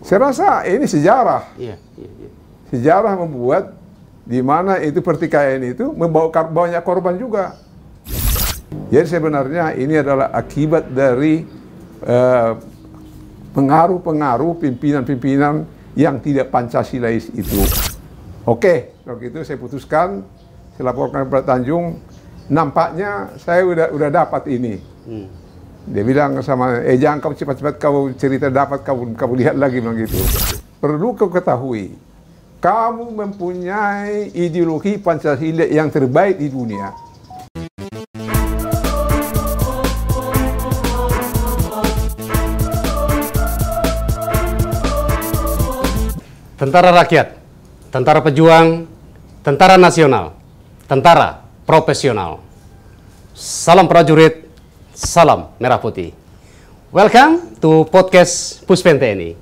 Saya rasa ini sejarah. Iya. Sejarah membuat di mana itu pertikaian itu membawa banyak korban juga. Jadi sebenarnya ini adalah akibat dari pengaruh-pengaruh pimpinan-pimpinan yang tidak Pancasilais itu. Oke, kalau gitu saya putuskan, saya laporkan kepada Tanjung, nampaknya saya udah dapat ini. Dia bilang sama, jangan kamu cepat-cepat kau cerita dapat, kamu lihat lagi bilang gitu. Perlu kau ketahui, kamu mempunyai ideologi Pancasila yang terbaik di dunia. Tentara rakyat, tentara pejuang, tentara nasional, tentara profesional. Salam prajurit, salam merah putih. Welcome to podcast Puspen TNI.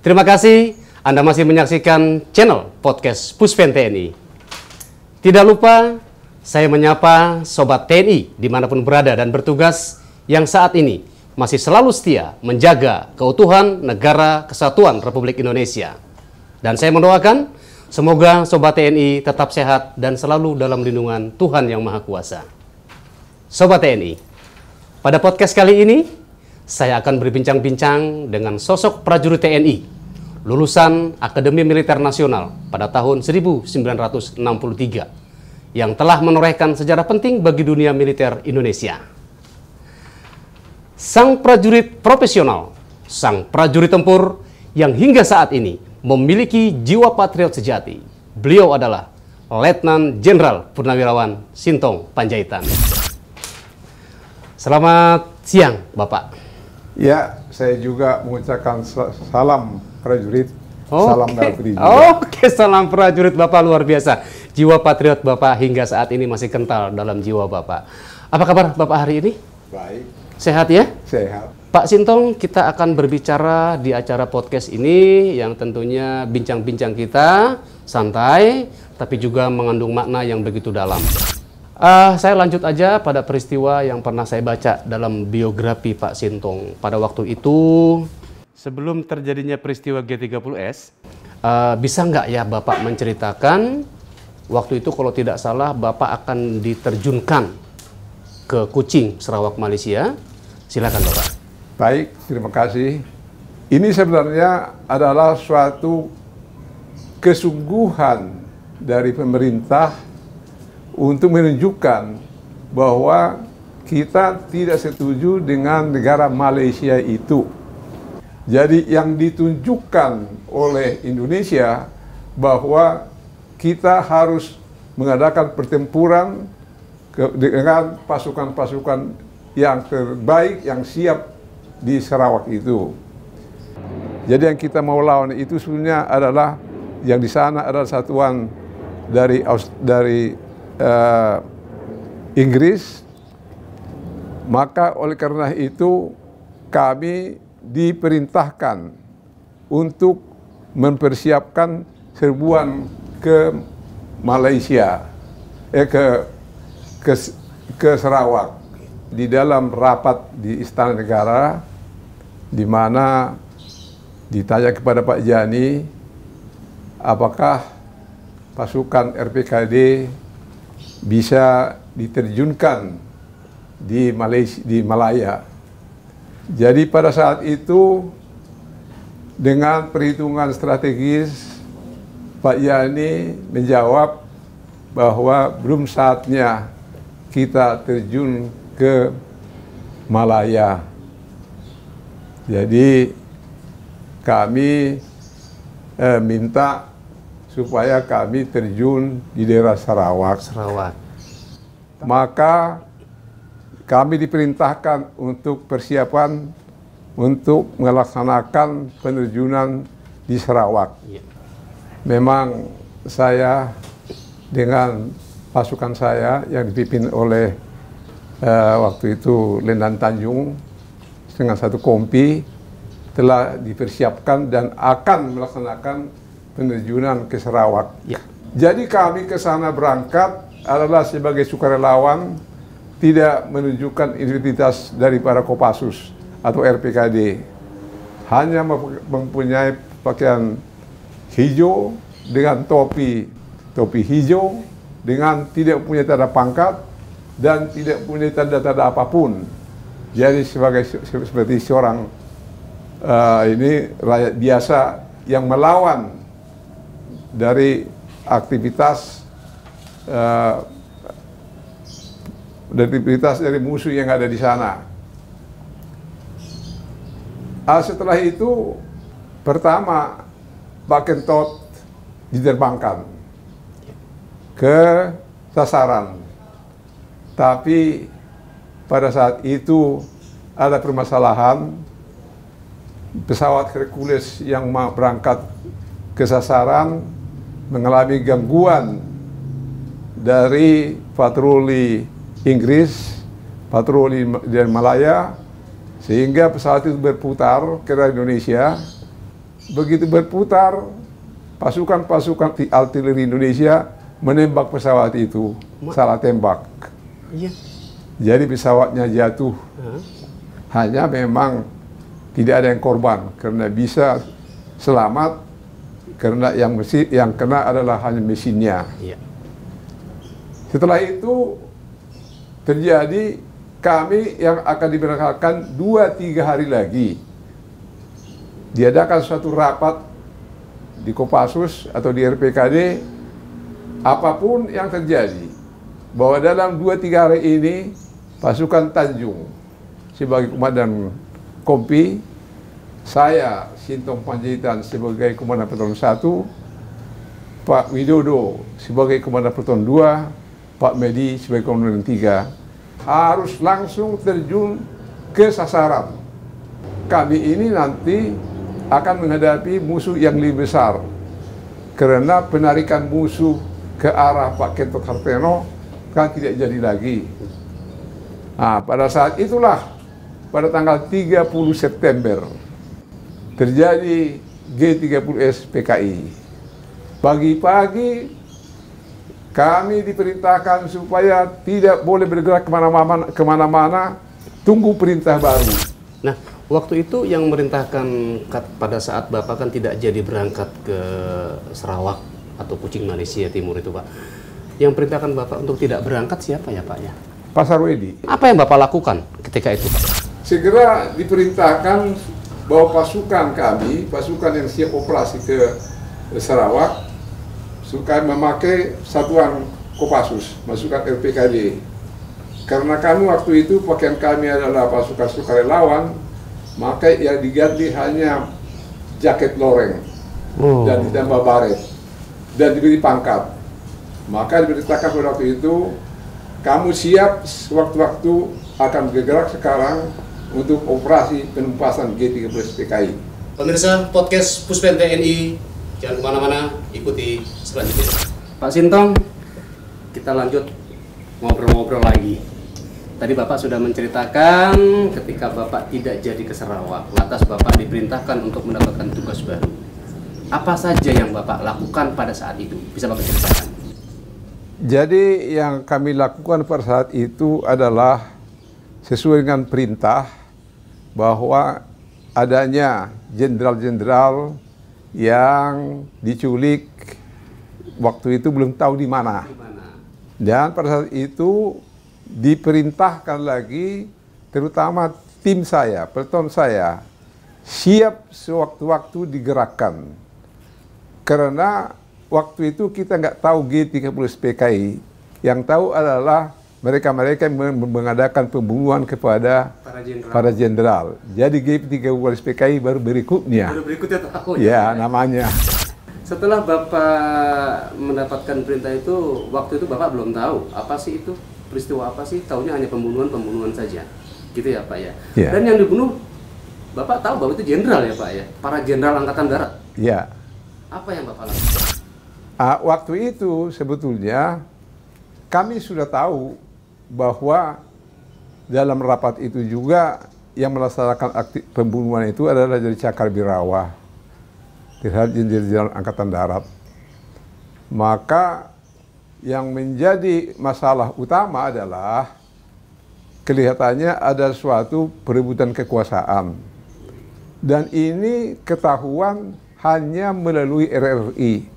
Terima kasih Anda masih menyaksikan channel podcast Puspen TNI. Tidak lupa saya menyapa Sobat TNI dimanapun berada dan bertugas yang saat ini masih selalu setia menjaga keutuhan negara kesatuan Republik Indonesia. Dan saya mendoakan semoga Sobat TNI tetap sehat dan selalu dalam lindungan Tuhan Yang Maha Kuasa. Sobat TNI, pada podcast kali ini saya akan berbincang-bincang dengan sosok prajurit TNI lulusan Akademi Militer Nasional pada tahun 1963 yang telah menorehkan sejarah penting bagi dunia militer Indonesia. Sang prajurit profesional, sang prajurit tempur yang hingga saat ini memiliki jiwa patriot sejati. Beliau adalah Letnan Jenderal Purnawirawan Sintong Panjaitan. Selamat siang, Bapak. Ya, saya juga mengucapkan salam prajurit, salam merah putih juga. Oke, salam prajurit Bapak luar biasa. Jiwa patriot Bapak hingga saat ini masih kental dalam jiwa Bapak. Apa kabar Bapak hari ini? Baik. Sehat ya? Sehat. Pak Sintong, kita akan berbicara di acara podcast ini yang tentunya bincang-bincang kita santai, tapi juga mengandung makna yang begitu dalam. Saya lanjut aja pada peristiwa yang pernah saya baca dalam biografi Pak Sintong. Pada waktu itu, sebelum terjadinya peristiwa G30S, bisa nggak ya Bapak menceritakan waktu itu kalau tidak salah Bapak akan diterjunkan ke Kuching, Sarawak, Malaysia. Silakan Bapak. Baik, terima kasih. Ini sebenarnya adalah suatu kesungguhan dari pemerintah untuk menunjukkan bahwa kita tidak setuju dengan negara Malaysia itu. Jadi yang ditunjukkan oleh Indonesia bahwa kita harus mengadakan pertempuran dengan pasukan-pasukan yang terbaik, yang siap di Sarawak itu. Jadi yang kita mau lawan itu sebenarnya adalah yang di sana adalah satuan dari Inggris. Maka oleh karena itu kami diperintahkan untuk mempersiapkan serbuan ke Malaysia, ke Sarawak. Di dalam rapat di Istana Negara, di mana ditanya kepada Pak Jani, apakah pasukan RPKD bisa diterjunkan di Malaya. Jadi pada saat itu dengan perhitungan strategis, Pak Yani menjawab bahwa belum saatnya kita terjun ke Malaya. Jadi kami minta supaya kami terjun di daerah Sarawak. Maka kami diperintahkan untuk persiapan untuk melaksanakan penerjunan di Sarawak. Memang saya dengan pasukan saya yang dipimpin oleh waktu itu Letnan Tanjung dengan satu kompi telah dipersiapkan dan akan melaksanakan penerjunan ke Sarawak. Jadi kami ke sana berangkat adalah sebagai sukarelawan, tidak menunjukkan identitas dari para Kopassus atau RPKD. hanya mempunyai pakaian hijau dengan topi hijau, dengan tidak punya tanda pangkat dan tidak punya tanda-tanda apapun. Jadi seperti seorang ini rakyat biasa yang melawan dari aktivitas dari musuh yang ada di sana. Setelah itu, pertama Pak Kentot diterbangkan ke sasaran. Tapi pada saat itu ada permasalahan, pesawat Hercules yang mau berangkat ke sasaran mengalami gangguan dari patroli Inggris, patroli dari Malaya, sehingga pesawat itu berputar ke Indonesia. Begitu berputar, pasukan-pasukan artileri Indonesia menembak pesawat itu, salah tembak. Iya. Jadi pesawatnya jatuh. Hanya memang tidak ada yang korban karena bisa selamat, karena yang kena adalah hanya mesinnya. Iya. Setelah itu terjadi, kami yang akan diberangkatkan 2-3 hari lagi diadakan suatu rapat di Kopassus atau di RPKD. Apapun yang terjadi, bahwa dalam 2-3 hari ini pasukan Tanjung sebagai komandan Kompi, saya Sintong Panjaitan sebagai komandan Peleton 1, Pak Widodo sebagai komandan Peleton 2, Pak Medi sebagai komandan 3, harus langsung terjun ke sasaran. Kami ini nanti akan menghadapi musuh yang lebih besar, karena penarikan musuh ke arah Pak Kentot Hartono kan tidak jadi lagi. Nah, pada saat itulah, pada tanggal 30 September, terjadi G30S PKI. Pagi-pagi kami diperintahkan supaya tidak boleh bergerak kemana-mana, tunggu perintah baru. Nah, waktu itu yang merintahkan pada saat Bapak kan tidak jadi berangkat ke Sarawak atau Kuching Malaysia Timur itu, Pak. Yang perintahkan Bapak untuk tidak berangkat siapa ya, Pak ya? Pak Sarwedi. Apa yang Bapak lakukan ketika itu, Pak? Segera diperintahkan bahwa pasukan kami, pasukan yang siap operasi ke Sarawak, suka memakai satuan Kopassus, masukan RPKD. Karena kami waktu itu pakaian kami adalah pasukan sukarelawan, maka yang diganti hanya jaket loreng dan ditambah baret dan diberi pangkat. Maka diberitakan pada waktu itu, kamu siap sewaktu-waktu akan bergerak sekarang untuk operasi penumpasan G30 PKI. Pemirsa podcast Puspen TNI, jangan kemana-mana, ikuti selanjutnya. Pak Sintong, kita lanjut ngobrol-ngobrol lagi. Tadi Bapak sudah menceritakan ketika Bapak tidak jadi ke Sarawak, lantas Bapak diperintahkan untuk mendapatkan tugas baru. Apa saja yang Bapak lakukan pada saat itu? Bisa Bapak ceritakan? Jadi yang kami lakukan pada saat itu adalah sesuai dengan perintah bahwa adanya jenderal-jenderal yang diculik, waktu itu belum tahu di mana. Dan pada saat itu diperintahkan lagi, terutama tim saya, peleton saya, siap sewaktu-waktu digerakkan. Karena waktu itu kita nggak tahu G30 PKI, yang tahu adalah mereka-mereka yang mengadakan pembunuhan kepada para jenderal. Jadi G30 PKI baru berikutnya. Baru berikutnya tahu ya namanya. Setelah Bapak mendapatkan perintah itu, waktu itu Bapak belum tahu apa sih itu, peristiwa apa sih, taunya hanya pembunuhan saja, gitu ya Pak ya. Ya. Dan yang dibunuh, Bapak tahu bahwa itu jenderal ya Pak ya, para jenderal Angkatan Darat. Ya. Apa yang Bapak lakukan? Waktu itu sebetulnya kami sudah tahu bahwa dalam rapat itu juga yang melaksanakan pembunuhan itu adalah dari Cakar Birawa terhadap jenderal Angkatan Darat. Maka yang menjadi masalah utama adalah kelihatannya ada suatu perebutan kekuasaan. Dan ini ketahuan hanya melalui RRI.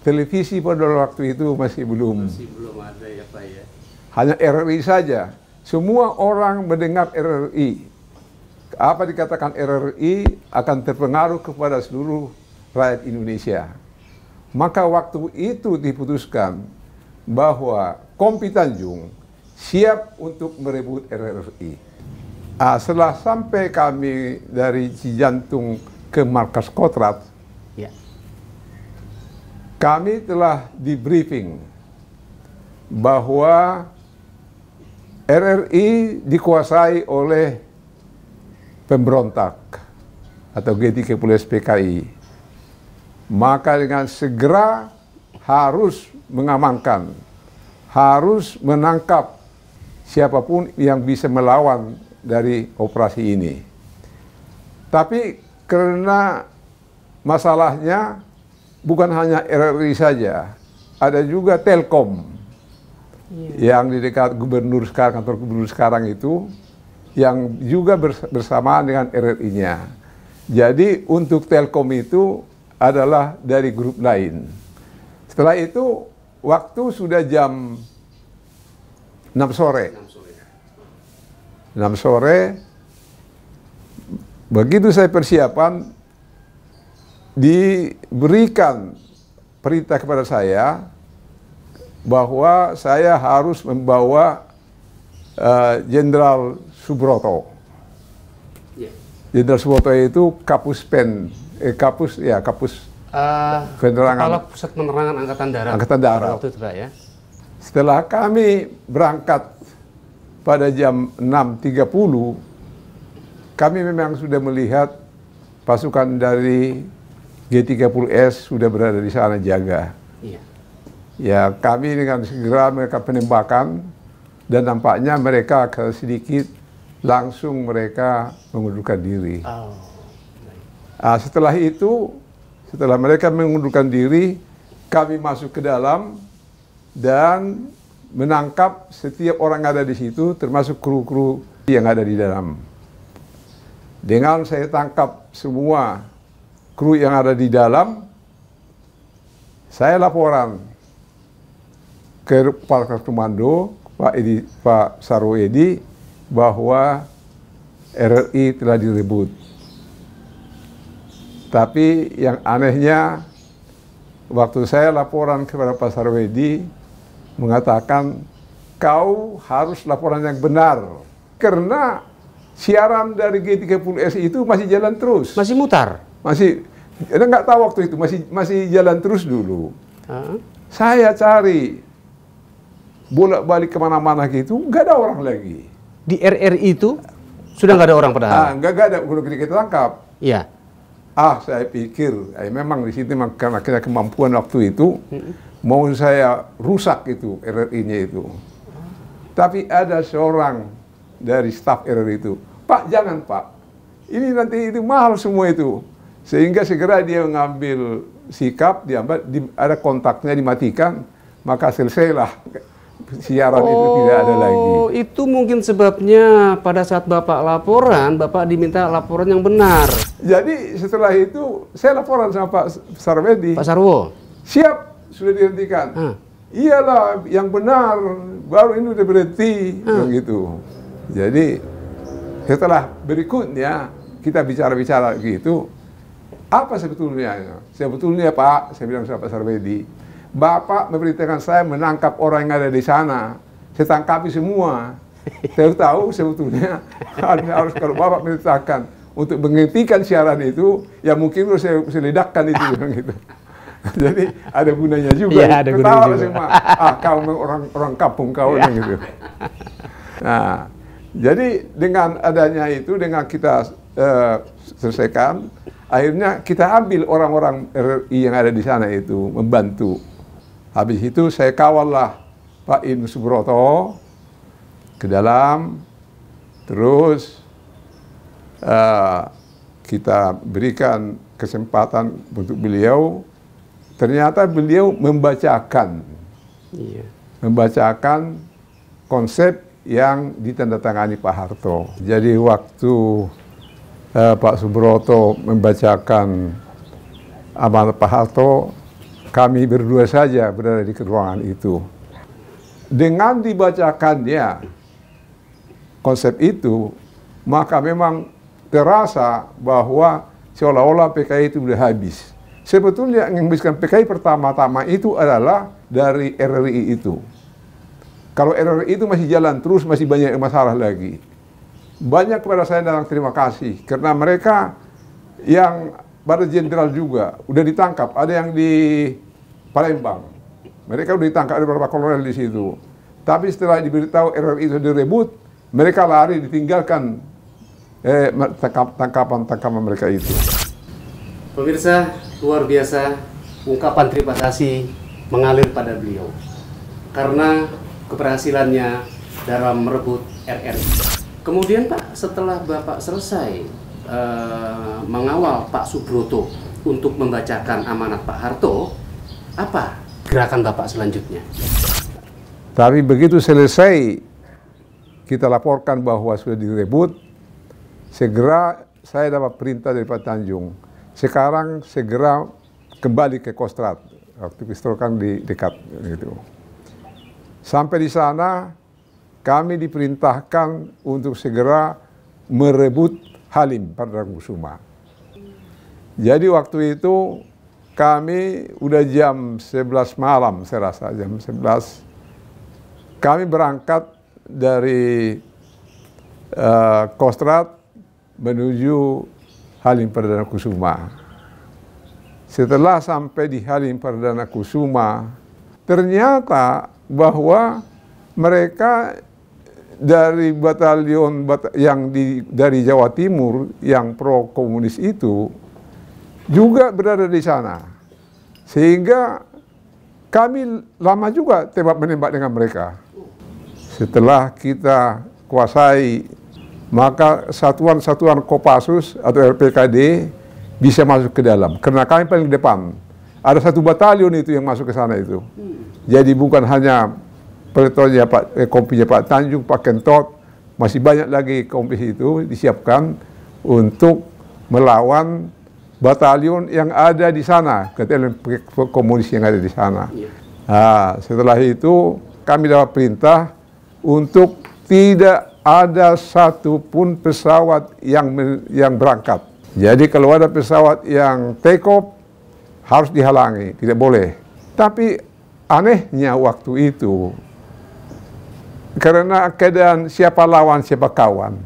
Televisi pada waktu itu masih belum ada ya Pak ya. Hanya RRI saja. Semua orang mendengar RRI. Apa dikatakan RRI akan terpengaruh kepada seluruh rakyat Indonesia. Maka waktu itu diputuskan bahwa Kompi Tanjung siap untuk merebut RRI. Setelah sampai kami dari Cijantung ke markas Kostrad, Ya. kami telah di briefing bahwa RRI dikuasai oleh pemberontak atau G30S PKI. Maka dengan segera harus mengamankan, harus menangkap siapapun yang bisa melawan dari operasi ini. Tapi karena masalahnya bukan hanya RRI saja, ada juga Telkom yang di dekat gubernur sekarang, kantor gubernur sekarang itu, yang juga bersamaan dengan RRI-nya. Jadi untuk Telkom itu adalah dari grup lain. Setelah itu waktu sudah jam 6 sore. 6 sore, begitu saya persiapan, diberikan perintah kepada saya bahwa saya harus membawa Jenderal Subroto. Jenderal Subroto itu Kapus Kepala Pusat Penerangan Angkatan Darat. Angkatan Darat. Waktu itu Pak ya. Setelah kami berangkat pada jam 6.30, kami memang sudah melihat pasukan dari G30S sudah berada di sana jaga. Iya. Ya, kami dengan segera mereka penembakan dan nampaknya mereka sedikit langsung mereka mengundurkan diri. Setelah itu, setelah mereka mengundurkan diri, kami masuk ke dalam dan menangkap setiap orang yang ada di situ, termasuk kru-kru yang ada di dalam. Dengan saya tangkap semua kru yang ada di dalam, saya laporan ke Kepala Komando Pak Sarwo Edi bahwa RRI telah direbut. Tapi yang anehnya, waktu saya laporan kepada Pak Sarwo Edi, mengatakan kau harus laporan yang benar karena siaran dari G30S itu masih jalan terus. Masih mutar? Masih, Anda nggak tahu waktu itu masih jalan terus dulu. Saya cari bolak-balik kemana-mana gitu, nggak ada orang lagi. Di RRI itu sudah nggak ada orang padahal? Nggak ada, kalau kita tangkap. Iya. Saya pikir, memang di situ karena kemampuan waktu itu, mau saya rusak itu RRI-nya itu. Tapi ada seorang dari staf RRI itu, Pak jangan Pak, ini nanti itu mahal semua itu. Sehingga segera dia mengambil sikap, ada kontaknya dimatikan, maka selesailah siaran itu tidak ada lagi. Itu mungkin sebabnya pada saat Bapak laporan, Bapak diminta laporan yang benar. Jadi setelah itu saya laporan sama Pak Sarwedi. Pak Sarwo? Siap, sudah dihentikan. Iyalah, yang benar, baru ini udah berhenti, begitu. Jadi setelah berikutnya kita bicara-bicara gitu, apa sebetulnya? Sebetulnya Pak, saya bilang sama Pak Sarwedi, Bapak memerintahkan saya menangkap orang yang ada di sana. Saya tangkapi semua. Saya tahu sebetulnya harus kalau Bapak memerintahkan untuk menghentikan siaran itu, ya mungkin saya ledakkan itu gitu. Jadi ada gunanya juga. Ya, ada gunanya juga. Semua. Kau orang kampung kau ya. Gitu. Nah, jadi dengan adanya itu, dengan kita selesaikan, akhirnya kita ambil orang-orang RRI yang ada di sana itu membantu. Habis itu saya kawallah Pak Ibnu Subroto ke dalam, terus kita berikan kesempatan untuk beliau. Ternyata beliau membacakan konsep yang ditandatangani Pak Harto. Jadi waktu Pak Subroto membacakan amanat Pak Harto, kami berdua saja berada di ruangan itu. Dengan dibacakannya konsep itu, maka memang terasa bahwa seolah-olah PKI itu sudah habis. Sebetulnya yang menghabiskan PKI pertama-tama itu adalah dari RRI itu. Kalau RRI itu masih jalan terus, masih banyak masalah lagi. Banyak kepada saya datang terima kasih, karena mereka yang pada jenderal juga udah ditangkap. Ada yang di Palembang, mereka udah ditangkap, ada beberapa kolonel di situ. Tapi setelah diberitahu RRI itu direbut, mereka lari, ditinggalkan tangkapan mereka itu. Pemirsa, luar biasa ungkapan terima kasih mengalir pada beliau karena keberhasilannya dalam merebut RRI. Kemudian Pak, setelah Bapak selesai mengawal Pak Subroto untuk membacakan amanat Pak Harto, apa gerakan Bapak selanjutnya? Tapi begitu selesai kita laporkan bahwa sudah direbut, segera saya dapat perintah dari Pak Tanjung. Sekarang segera kembali ke Kostrad, waktu pistol kan di dekat gitu. Sampai di sana kami diperintahkan untuk segera merebut Halim Perdanakusuma. Jadi waktu itu kami udah jam 11 malam, saya rasa jam 11. Kami berangkat dari Kostrad menuju Halim Perdanakusuma. Setelah sampai di Halim Perdanakusuma, ternyata bahwa mereka dari batalion yang dari Jawa Timur yang pro komunis itu juga berada di sana. Sehingga kami lama juga tembak-menembak dengan mereka. Setelah kita kuasai, maka satuan-satuan Kopassus atau RPKD bisa masuk ke dalam. Karena kami paling depan. Ada satu batalion itu yang masuk ke sana itu. Jadi bukan hanya peletonya kompinya Pak Tanjung, Pak Kentot, masih banyak lagi kompi itu disiapkan untuk melawan batalion yang ada di sana, batalion komunis yang ada di sana. Nah, setelah itu kami dapat perintah untuk tidak ada satupun pesawat yang berangkat. Jadi kalau ada pesawat yang take off harus dihalangi, tidak boleh. Tapi anehnya waktu itu, karena keadaan siapa lawan siapa kawan,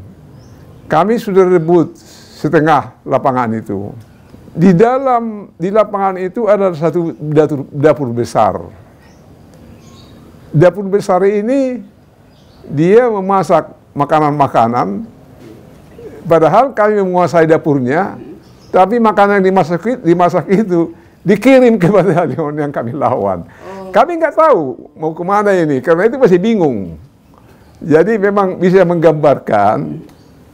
kami sudah rebut setengah lapangan itu. Di lapangan itu ada satu dapur besar. Dapur besar ini dia memasak makanan-makanan, padahal kami menguasai dapurnya, tapi makanan yang dimasak itu dikirim ke batalion yang kami lawan. Kami nggak tahu mau kemana ini, karena itu masih bingung. Jadi memang bisa menggambarkan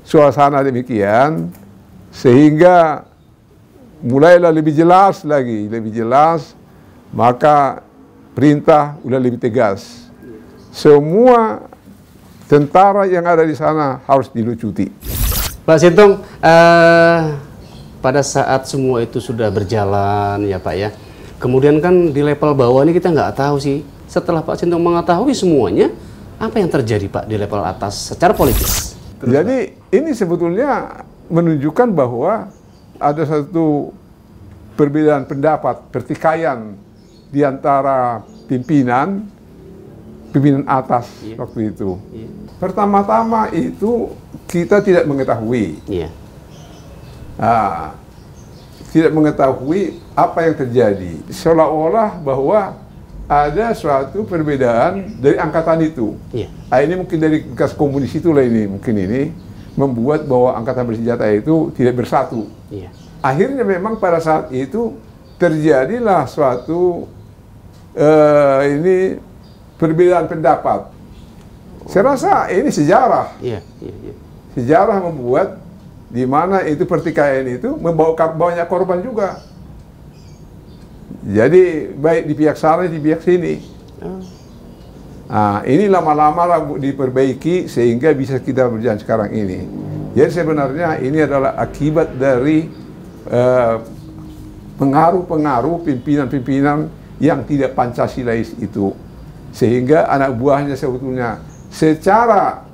suasana demikian, sehingga mulailah lebih jelas lagi, maka perintah udah lebih tegas. Semua tentara yang ada di sana harus dilucuti. Pak Sintong, pada saat semua itu sudah berjalan ya Pak ya, kemudian kan di level bawah ini kita nggak tahu sih, setelah Pak Sintong mengetahui semuanya, apa yang terjadi Pak di level atas secara politis? Jadi ini sebetulnya menunjukkan bahwa ada satu perbedaan pendapat, pertikaian di antara pimpinan atas waktu itu. Pertama-tama itu kita tidak mengetahui. Tidak mengetahui apa yang terjadi. Seolah-olah bahwa ada suatu perbedaan dari angkatan itu. Ini mungkin dari bekas komunis itulah ini, mungkin ini membuat bahwa angkatan bersenjata itu tidak bersatu. Akhirnya memang pada saat itu terjadilah suatu ini perbedaan pendapat. Saya rasa ini sejarah. Sejarah membuat di mana itu pertikaian itu membawa banyak korban juga. Jadi baik di pihak sana di pihak sini. Nah, ini lama-lama diperbaiki sehingga bisa kita berjalan sekarang ini. Jadi sebenarnya ini adalah akibat dari pengaruh-pengaruh pimpinan-pimpinan yang tidak Pancasilais itu, sehingga anak buahnya sebetulnya secara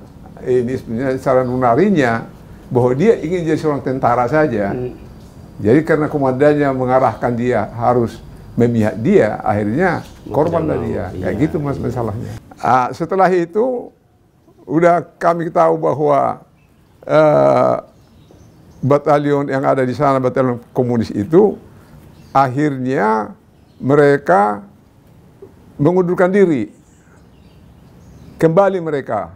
ini sebenarnya secara nunarinya bahwa dia ingin jadi seorang tentara saja. Jadi karena komandannya mengarahkan dia harus memihak dia, akhirnya korbanlah dia. Kayak gitu mas masalahnya. Setelah itu udah kami tahu bahwa batalion yang ada di sana, batalion komunis itu, akhirnya mereka mengundurkan diri, kembali mereka.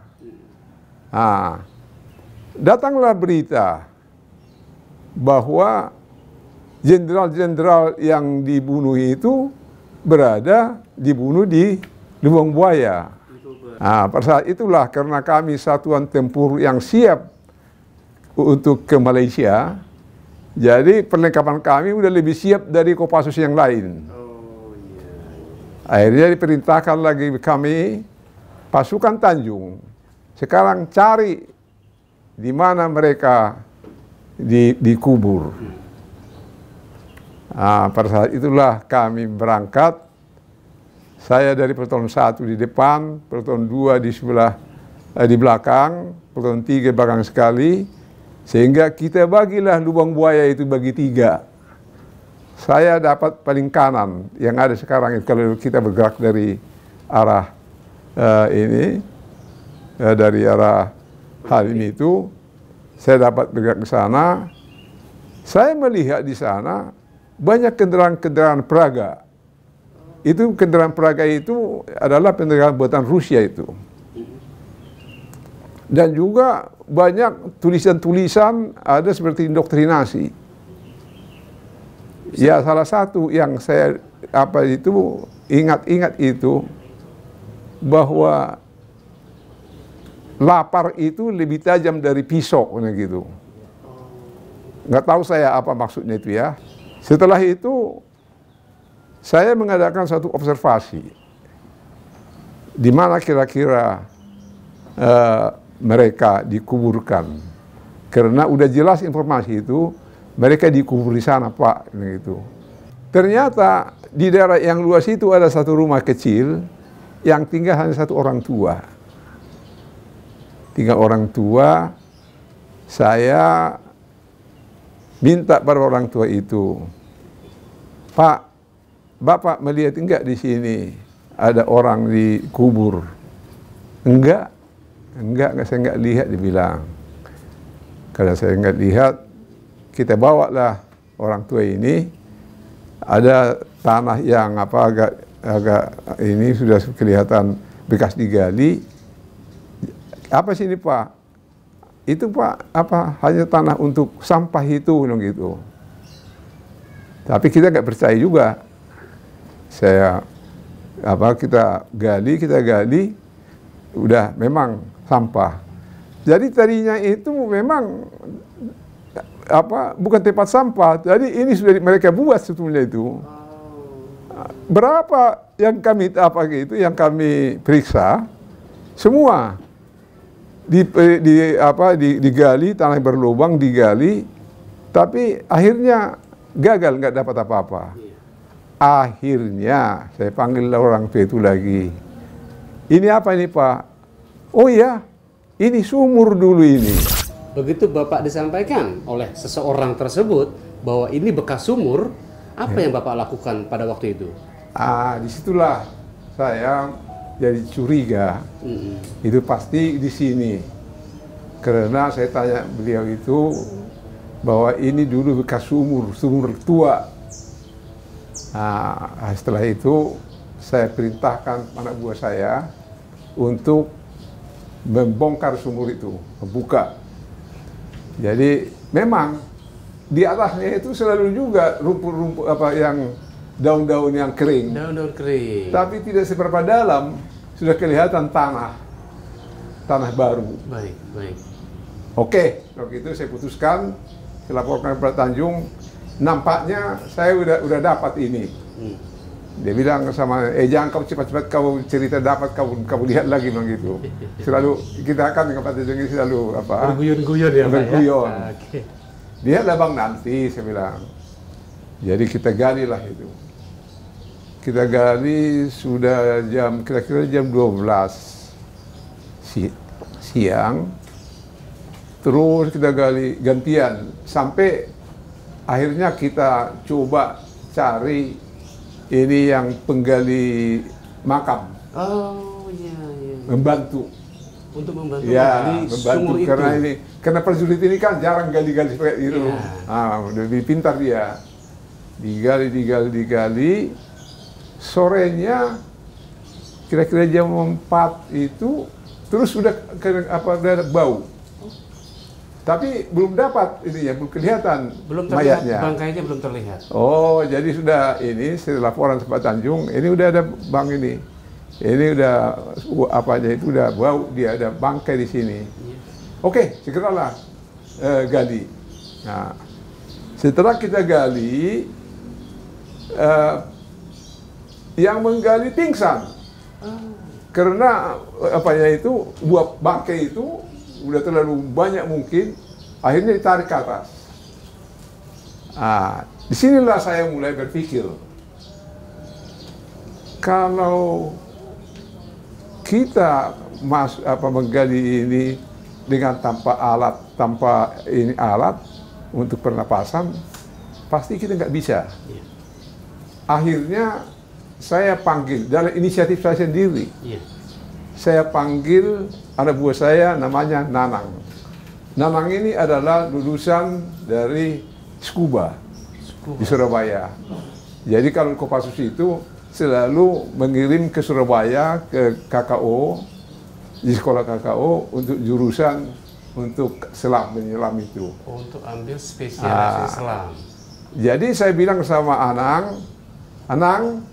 Datanglah berita bahwa jenderal-jenderal yang dibunuh itu dibunuh di Lubang Buaya. Pada saat itulah karena kami satuan tempur yang siap untuk ke Malaysia, jadi perlengkapan kami udah lebih siap dari Kopassus yang lain. Akhirnya diperintahkan lagi kami, pasukan Tanjung, sekarang cari di mana mereka dikubur. Pada saat itulah kami berangkat. Saya dari Peleton 1 di depan, Peleton 2 di belakang, Peleton 3 belakang sekali, sehingga kita bagilah Lubang Buaya itu bagi 3. Saya dapat paling kanan yang ada sekarang itu, kalau kita bergerak dari arah dari arah Halim itu, saya dapat bergerak ke sana. Saya melihat di sana banyak kendaraan-kendaraan peraga. Itu kendaraan peraga itu adalah kendaraan buatan Rusia itu. Dan juga banyak tulisan-tulisan ada seperti indoktrinasi. Ya salah satu yang saya ingat-ingat itu bahwa lapar itu lebih tajam dari pisau gitu. Nggak tahu saya apa maksudnya itu ya. Setelah itu saya mengadakan satu observasi di mana kira-kira mereka dikuburkan, karena udah jelas informasi itu mereka dikubur di sana Pak, gitu. Ternyata di daerah yang luas itu ada satu rumah kecil yang tinggal hanya satu orang tua. Tinggal orang tua. Saya minta pada orang tua itu, Pak, Bapak melihat enggak di sini ada orang dikubur? Enggak, saya enggak lihat, dibilang. Kalau saya enggak lihat, kita bawalah orang tua ini. Ada tanah yang agak ini sudah kelihatan bekas digali. Apa sih ini Pak? Itu Pak, hanya tanah untuk sampah itu, gitu. Tapi kita nggak percaya juga. Kita gali, udah memang sampah. Jadi tadinya itu memang bukan tempat sampah. Jadi ini sudah mereka buat sebetulnya itu. Berapa yang kami yang kami periksa, semua digali, tanah berlubang digali, tapi akhirnya gagal, nggak dapat apa-apa. Akhirnya saya panggil orang tua itu lagi. Ini apa ini Pak? Oh ya, ini sumur dulu ini. Begitu Bapak disampaikan oleh seseorang tersebut bahwa ini bekas sumur, apa yang Bapak lakukan pada waktu itu? Disitulah saya jadi curiga. Itu pasti di sini. Karena saya tanya beliau itu bahwa ini dulu bekas sumur tua. Setelah itu saya perintahkan anak buah saya untuk membongkar sumur itu, membuka. Jadi memang di atasnya itu selalu juga rumput-rumput yang daun-daun yang kering. Daun-daun kering. Tapi tidak seberapa dalam, sudah kelihatan tanah baru. Baik. Oke, kalau gitu saya putuskan, saya laporkan kepada Tanjung. Nampaknya saya udah dapat ini. Dia bilang sama, jangan kau cepat-cepat kau cerita dapat kau lihat lagi bilang gitu. Selalu kita kan dengan Pak Tanjung ini selalu apa? Berguyon-guyon ya Pak ya. Berguyon. Oke. Lihatlah Bang nanti, saya bilang. Jadi kita gali lah itu. Kita gali sudah kira-kira jam 12 siang. Terus kita gali gantian sampai akhirnya kita coba cari ini yang penggali makam. Oh iya. Membantu. Untuk membantu Ya, menggali membantu sumur karena itu. karena prajurit ini kan jarang gali-gali seperti itu. Ya. Lebih pintar dia. Digali. Sorenya kira-kira jam 4 itu terus sudah ada bau. Tapi belum dapat ini ya, belum kelihatan Belum terlihat, mayatnya. bangkainya belum terlihat. Oh, jadi sudah ini setelah laporan Pak Tanjung, ini udah ada bang ini. Ini udah apa aja itu udah bau, dia ada bangkai di sini. Oke, segeralah gali. Nah, setelah kita gali, yang menggali pingsan. Karena apanya itu buah bangkai itu udah terlalu banyak mungkin, akhirnya ditarik ke atas. Disinilah saya mulai berpikir, kalau kita menggali ini dengan tanpa alat untuk pernapasan, pasti kita nggak bisa. Akhirnya saya panggil dari inisiatif saya sendiri. Saya panggil anak buah saya namanya Nanang. Nanang ini adalah lulusan dari Scuba di Surabaya. Jadi kalau Kopassus itu selalu mengirim ke Surabaya ke KKO, di sekolah KKO untuk jurusan untuk selam, menyelam itu. Untuk ambil spesialisasi selam. Jadi saya bilang sama Anang,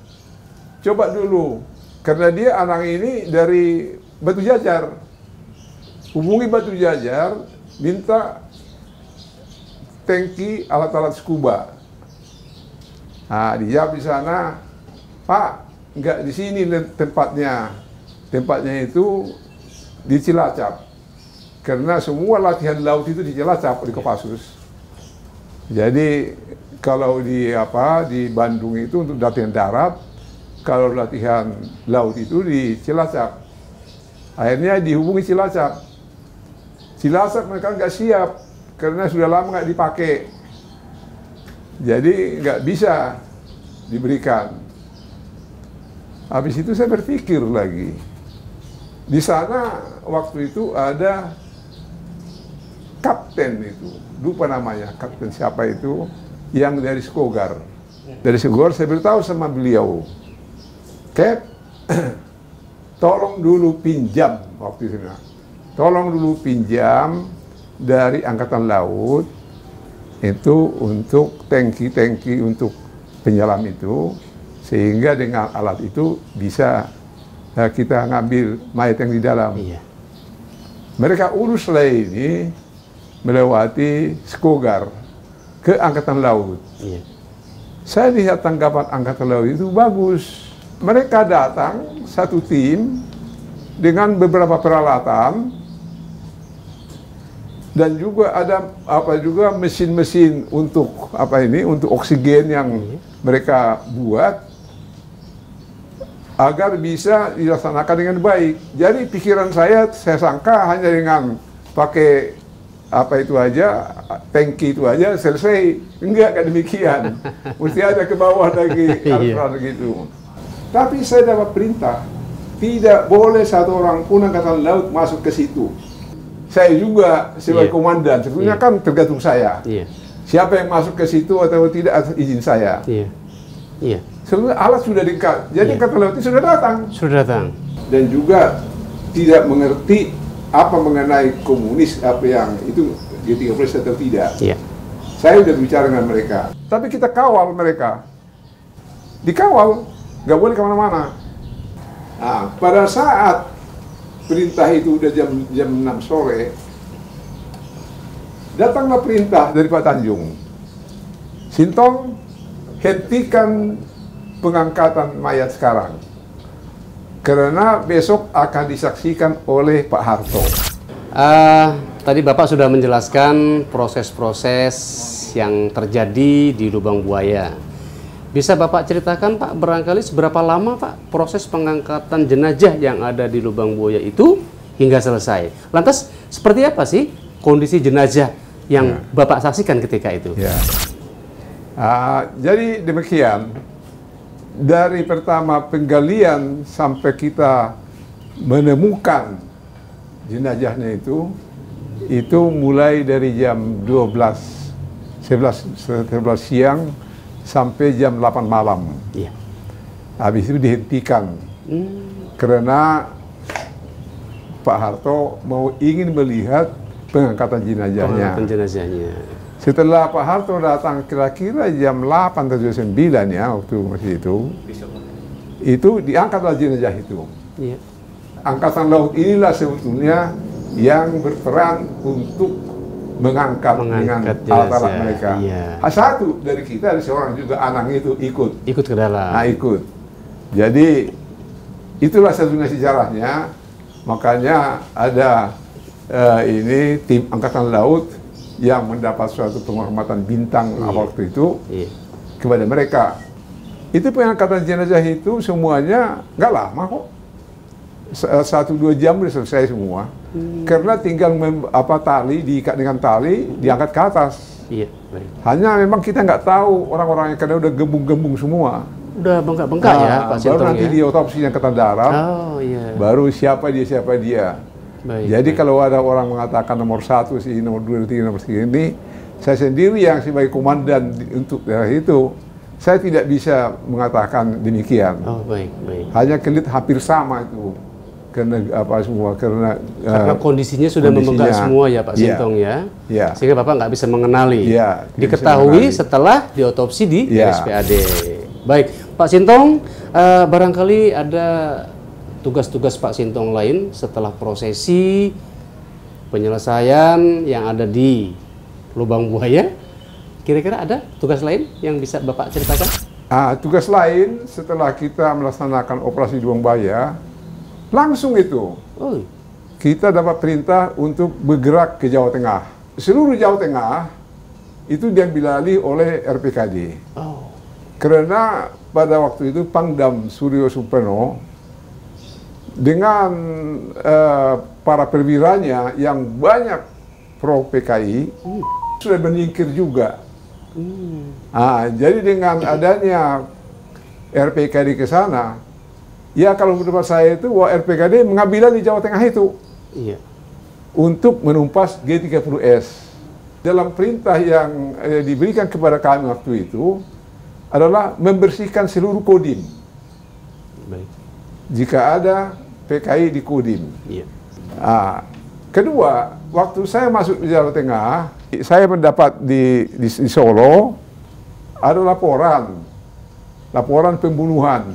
coba dulu. Karena dia Anang ini dari Batu Jajar. Hubungi Batu Jajar, minta tangki alat-alat scuba. Dijawab di sana, Pak, nggak di sini tempatnya. Tempatnya itu di Cilacap. Karena semua latihan laut itu di Cilacap, di Kopassus. Jadi kalau di Bandung itu untuk latihan darat, kalau latihan laut itu di Cilacap. Akhirnya dihubungi Cilacap. Cilacap mereka nggak siap karena sudah lama nggak dipakai. Jadi nggak bisa diberikan. Habis itu saya berpikir lagi. Di sana waktu itu ada kapten itu, lupa namanya, kapten siapa itu, yang dari Skogar. Dari Skogar saya beritahu sama beliau, Cap, tolong dulu pinjam waktu itu. Tolong dulu pinjam dari Angkatan Laut itu untuk tangki-tangki untuk penyelam itu, sehingga dengan alat itu bisa kita ngambil mayat yang di dalam. Mereka uruslah ini melewati Skogar ke Angkatan Laut. Saya lihat tanggapan Angkatan Laut itu bagus. Mereka datang satu tim dengan beberapa peralatan dan juga ada mesin-mesin untuk untuk oksigen yang mereka buat agar bisa dilaksanakan dengan baik. Jadi pikiran saya sangka hanya dengan pakai itu aja, tangki itu aja selesai. Enggak demikian. Mesti ada ke bawah lagi alat gitu. Tapi saya dapat perintah, tidak boleh satu orang pun Angkatan Laut masuk ke situ. Saya juga sebagai komandan, sebetulnya kan tergantung saya. Siapa yang masuk ke situ atau tidak atas izin saya. Sebenarnya alat sudah dekat, jadi Angkatan Laut itu sudah datang. Dan juga tidak mengerti apa mengenai komunis, apa yang itu G30 atau tidak. Saya sudah bicara dengan mereka, tapi kita kawal mereka. Dikawal. Nggak boleh kemana-mana. Pada saat perintah itu udah jam 6 sore, datanglah perintah dari Pak Tanjung. Sintong, hentikan pengangkatan mayat sekarang. Karena besok akan disaksikan oleh Pak Harto. Tadi Bapak sudah menjelaskan proses-proses yang terjadi di lubang buaya. Bisa Bapak ceritakan Pak, barangkali seberapa lama Pak proses pengangkatan jenazah yang ada di lubang buaya itu hingga selesai? Lantas seperti apa sih kondisi jenazah yang Bapak saksikan ketika itu? Ya. Jadi demikian, dari pertama penggalian sampai kita menemukan jenazahnya itu mulai dari jam 11 siang sampai jam 8 malam. Iya. Habis itu dihentikan karena Pak Harto ingin melihat pengangkatan jenazahnya. Pengangkatan jenazahnya. Setelah Pak Harto datang kira-kira jam 8 atau 9 ya, waktu masih itu diangkatlah jenazah itu. Iya. Angkatan Laut inilah sebetulnya yang berperan untuk mengangkat dengan alat-alat mereka. Iya. Satu dari kita, ada seorang juga anak itu ikut ke dalam. Nah, ikut. Jadi itulah satunya sejarahnya. Makanya ada ini tim Angkatan Laut yang mendapat suatu penghormatan bintang waktu itu kepada mereka. Itu pengangkatan jenazah itu semuanya nggak lama kok. 1-2 jam sudah selesai semua. Karena tinggal tali, diikat dengan tali, diangkat ke atas. Iya, baik. Hanya memang kita nggak tahu orang-orangnya karena udah gembung-gembung semua. Udah bengkak-bengkak ya Pak Sintong. Baru nanti di otopsi Angkatan Darat. Oh iya. Baru siapa dia. Baik, Jadi baik. kalau ada orang mengatakan nomor 1 sih, nomor 2, 3, nomor 3 ini, saya sendiri yang sebagai komandan untuk daerah itu, saya tidak bisa mengatakan demikian. Oh baik. Hanya kelit hampir sama itu. Karena karena kondisinya sudah membengkak semua ya Pak Sintong ya. Sehingga Bapak nggak bisa mengenali. Diketahui setelah diotopsi di RSPAD. Baik, Pak Sintong, barangkali ada tugas-tugas Pak Sintong lain setelah prosesi penyelesaian yang ada di lubang buaya. Kira-kira ada tugas lain yang bisa Bapak ceritakan? Tugas lain setelah kita melaksanakan operasi lubang buaya, langsung itu kita dapat perintah untuk bergerak ke Jawa Tengah. Seluruh Jawa Tengah itu diambil alih oleh RPKD. Karena pada waktu itu Pangdam Suryo Supreno dengan para perwiranya yang banyak pro PKI sudah menyingkir juga. Jadi dengan adanya RPKD ke sana, ya kalau menurut saya itu RPKD mengambil di Jawa Tengah itu untuk menumpas G30S. Dalam perintah yang diberikan kepada kami waktu itu adalah membersihkan seluruh Kodim. Baik. Jika ada PKI di Kodim. Kedua, waktu saya masuk di Jawa Tengah, saya mendapat di Solo ada laporan pembunuhan.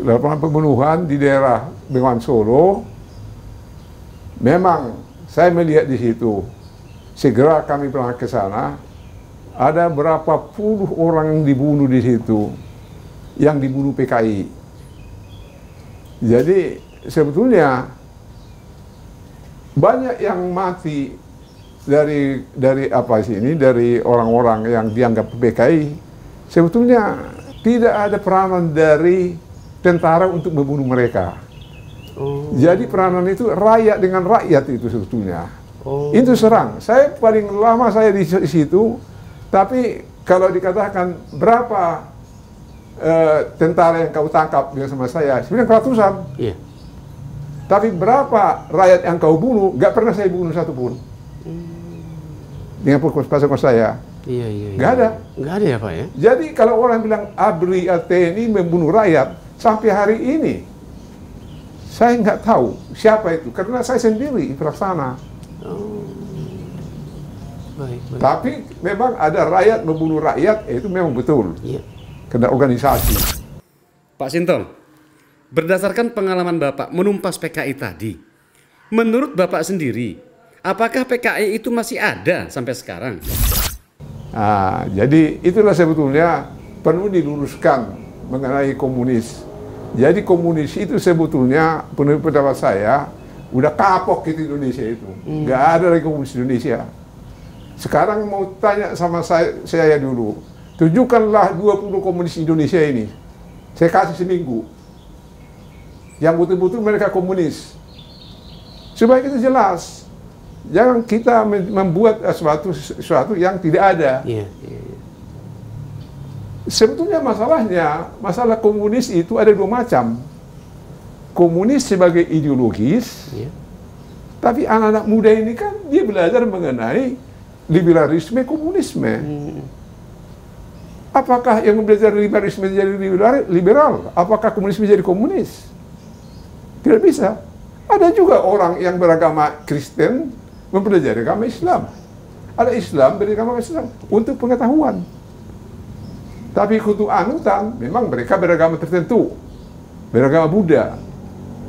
Laporan pembunuhan di daerah Bengawan Solo. Memang saya melihat di situ. Segera kami berangkat ke sana. Ada berapa puluh orang yang dibunuh di situ, yang dibunuh PKI. Jadi sebetulnya banyak yang mati dari orang-orang yang dianggap PKI. Sebetulnya tidak ada peranan dari tentara untuk membunuh mereka. Jadi peranan itu rakyat dengan rakyat itu sebetulnya. Itu serang. Saya paling lama saya di situ, tapi kalau dikatakan berapa tentara yang kau tangkap dengan sama saya, sebenarnya ratusan. Tapi berapa rakyat yang kau bunuh, nggak pernah saya bunuh satupun. Dengan pasukan saya. Nggak ada. Nggak ada ya Pak ya? Jadi kalau orang bilang ABRI TNI membunuh rakyat, sampai hari ini saya nggak tahu siapa itu, karena saya sendiri pelaksana. Baik. Tapi memang ada rakyat membunuh rakyat, itu memang betul. Karena organisasi. Pak Sintong, berdasarkan pengalaman Bapak menumpas PKI tadi, menurut Bapak sendiri, apakah PKI itu masih ada sampai sekarang? Jadi itulah sebetulnya perlu diluruskan mengenai komunis. Jadi komunis itu sebetulnya menurut pendapat saya udah kapok gitu Indonesia itu. Nggak ada lagi komunis Indonesia. Sekarang mau tanya sama saya dulu, tunjukkanlah 20 komunis Indonesia ini. Saya kasih seminggu. Yang betul-betul mereka komunis. Supaya kita jelas. Jangan kita membuat sesuatu yang tidak ada. Sebetulnya masalah komunis itu ada dua macam. Komunis sebagai ideologis, tapi anak-anak muda ini kan dia belajar mengenai liberalisme, komunisme. Apakah yang belajar liberalisme jadi liberal? Apakah komunisme jadi komunis? Tidak bisa. Ada juga orang yang beragama Kristen mempelajari agama Islam. Ada Islam beragama Islam untuk pengetahuan. Tapi untuk anutan, memang mereka beragama tertentu, beragama Buddha.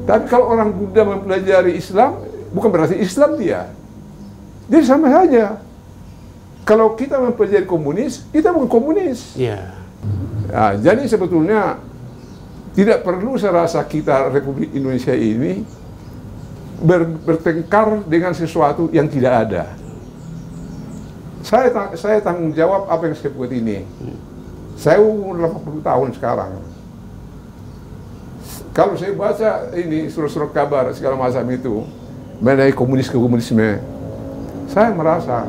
Tapi kalau orang Buddha mempelajari Islam, bukan berarti Islam dia. Jadi sama saja. Kalau kita mempelajari komunis, kita bukan komunis. Nah, jadi sebetulnya tidak perlu saya rasa kita Republik Indonesia ini bertengkar dengan sesuatu yang tidak ada. Saya tanggung jawab apa yang saya buat ini. Saya umur 80 tahun sekarang. Kalau saya baca ini surat-surat kabar segala macam itu mengenai komunisme, saya merasa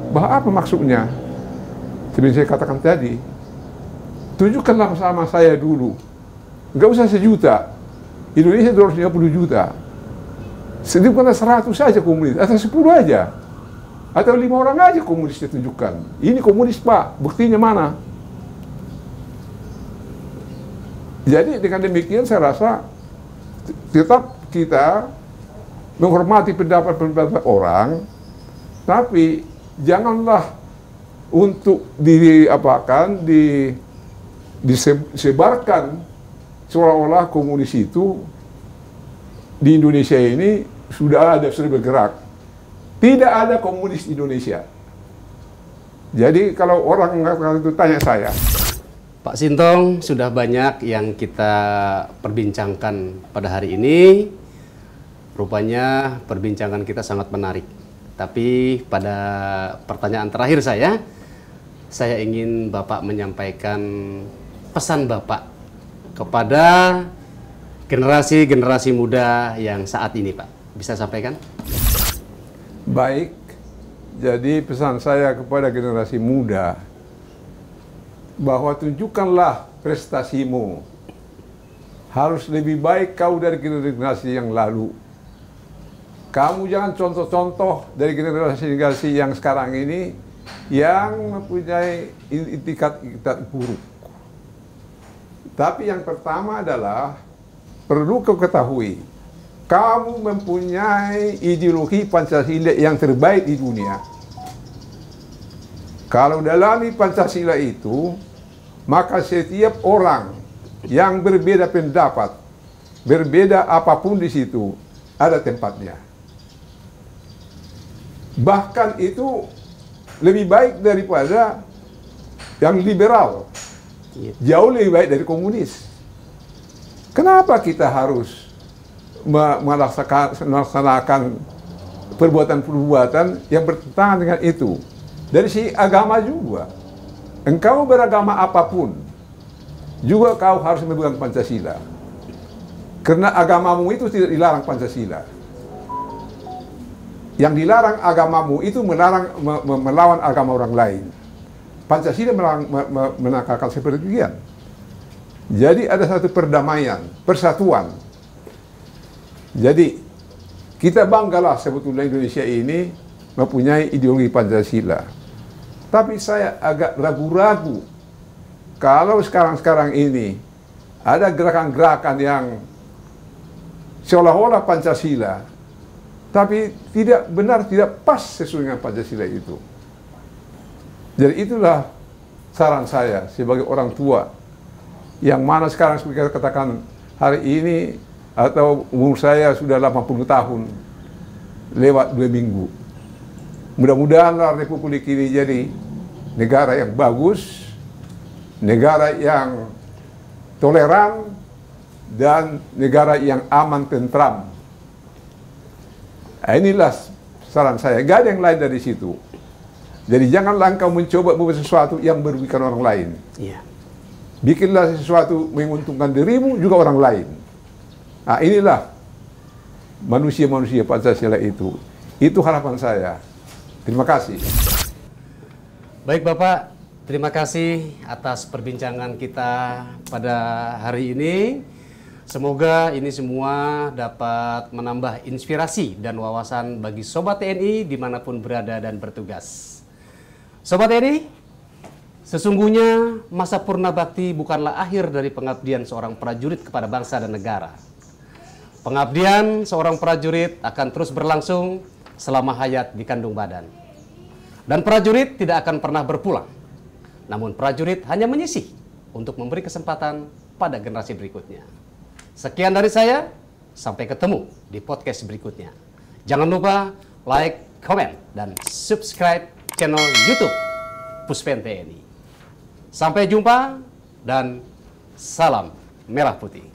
bahwa apa maksudnya? Seperti saya katakan tadi, tunjukkanlah sama saya dulu. Enggak usah 1 juta. Indonesia 250 juta. Sedikitnya 100 saja komunis, atau 10 aja. Atau 5 orang aja komunis ditunjukkan. Ini komunis Pak, buktinya mana? Jadi dengan demikian saya rasa tetap kita menghormati pendapat-pendapat orang, tapi janganlah untuk disebarkan seolah-olah komunis itu di Indonesia ini sudah bergerak. Tidak ada komunis di Indonesia. Jadi kalau orang itu tanya saya, Pak Sintong, sudah banyak yang kita perbincangkan pada hari ini. Rupanya perbincangan kita sangat menarik. Tapi pada pertanyaan terakhir saya ingin Bapak menyampaikan pesan Bapak kepada generasi-generasi muda yang saat ini, Pak. Bisa sampaikan? Baik, jadi pesan saya kepada generasi muda, bahwa tunjukkanlah prestasimu. Harus lebih baik kau dari generasi yang lalu. Kamu jangan contoh-contoh dari generasi-generasi yang sekarang ini yang mempunyai itikat buruk. Tapi yang pertama adalah perlu kau ketahui, kamu mempunyai ideologi Pancasila yang terbaik di dunia. Kalau dalami Pancasila itu, maka setiap orang yang berbeda pendapat, berbeda apapun di situ, ada tempatnya. Bahkan itu lebih baik daripada yang liberal. Jauh lebih baik dari komunis. Kenapa kita harus melaksanakan perbuatan-perbuatan yang bertentangan dengan itu? Dari segi agama juga. Engkau beragama apapun, juga kau harus memegang Pancasila. Karena agamamu itu tidak dilarang Pancasila. Yang dilarang agamamu itu melawan agama orang lain. Pancasila menangkalkan seperti demikian. Jadi ada satu perdamaian, persatuan. Jadi kita banggalah sebetulnya Indonesia ini mempunyai ideologi Pancasila. Tapi saya agak ragu-ragu kalau sekarang ini ada gerakan-gerakan yang seolah-olah Pancasila, tapi tidak benar, tidak pas sesuai dengan Pancasila itu. Jadi itulah saran saya sebagai orang tua, yang mana sekarang seperti katakan hari ini, atau umur saya sudah 80 tahun, lewat 2 minggu. Mudah-mudahan Republik ini jadi negara yang bagus, negara yang toleran, dan negara yang aman tentram. Nah, inilah saran saya, gak ada yang lain dari situ. Jadi janganlah engkau mencoba membuat sesuatu yang merugikan orang lain. Iya. Bikinlah sesuatu menguntungkan dirimu juga orang lain. Nah, inilah manusia-manusia Pancasila itu. Itu harapan saya. Terima kasih. Baik Bapak, terima kasih atas perbincangan kita pada hari ini. Semoga ini semua dapat menambah inspirasi dan wawasan bagi Sobat TNI dimanapun berada dan bertugas. Sobat TNI, sesungguhnya masa purna bakti bukanlah akhir dari pengabdian seorang prajurit kepada bangsa dan negara. Pengabdian seorang prajurit akan terus berlangsung selama hayat di kandung badan. Dan prajurit tidak akan pernah berpulang. Namun prajurit hanya menyisih untuk memberi kesempatan pada generasi berikutnya. Sekian dari saya, sampai ketemu di podcast berikutnya. Jangan lupa like, komen, dan subscribe channel YouTube Puspen TNI. Sampai jumpa dan salam merah putih.